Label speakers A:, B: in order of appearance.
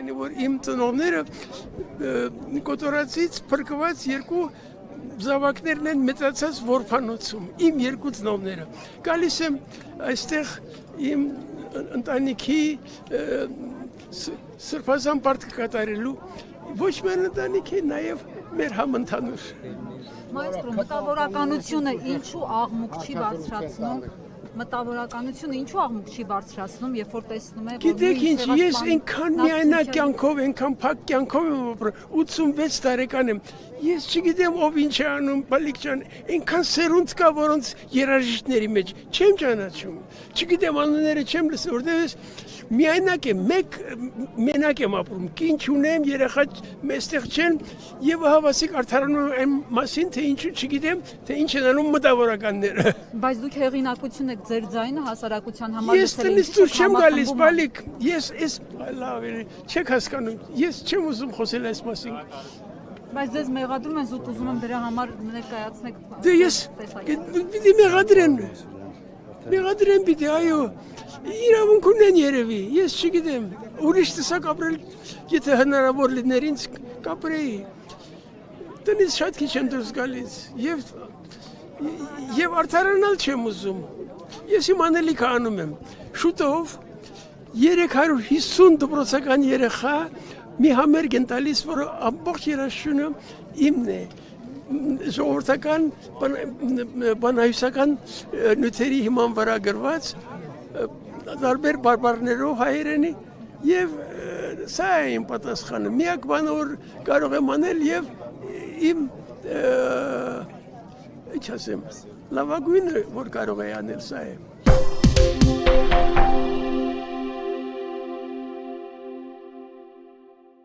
A: քանի որ իմ ծնողները կոտորածից փրկված երկու զավակներն են մեծացած Որփանոցում, իմ երկու ծնողները։ Գալիս եմ այստեղ իմ ընտանիքի սրբազան պարտք կատարելու, ոչ միայն ընտանիքի, նաև մեր համընդհանուր։
B: Մայստրո, մտավորականությունը ինչու աղմուկ չի բարձրացնում, երբ որ տեսնում է, որ
A: Գիտեք ինչ, ես այնքան միայնակ կյանքով, այնքան փակ կյանքով եմ ապրում, 86 տարեկան եմ, ես չգիտեմ ով ինչ է անում, բալիկ ջան, այնքան սերունդ կա, որոնց երաժիշտների մեջ չեմ ճանաչում, չգիտեմ անունները չեմ լսել, որտեղ ես միայնակ եմ, մենակ եմ ապրում, կին չունեմ, երեխա մեստեղ չեն, եւ հավասիկ արդարանում այն մասին, թե ինչու չգիտեմ, թե ինչ են անում մտավորականները։
B: Բայց դուք հեղինակություն եք ձեր ձայնը հասարակության համար
A: Ես տնից դուրս չեմ գալիս, բալիկ, ես լավ է, չեք հասկանում, ես չեմ ուզում խոսել այս մասին։
B: Բայց ձեզ մեղադրում են, զուտ ուզում եմ դրա համար ներկայացնեք։
A: Դե ես պիտի մեղադրեն պիտի, այո, իրավունք ունեն երևի, ես չգիտեմ, ուրիշ տեսակ ապրել, եթե հնարավոր լիներ ինձ կապրեի, տնից շատ քիչ եմ դուրս գալիս, և արդարանալ չեմ ուզում, ես իմ անելիքը անում եմ, շուտով 350 դպրոցական երեխա մի համերգ են տալիս, որ ամբողջ երաժշտությունը իմն է, ժողովրդական բանահյուսական նյութերի հիման վրա գրված, տարբեր բարբառներով հայերենի, և սա է իմ պատասխանը, միակ բանը, որ կարող եմ անել և իմ, ինչ ասեմ, լավագույնը, որ կարող է անել, սա է։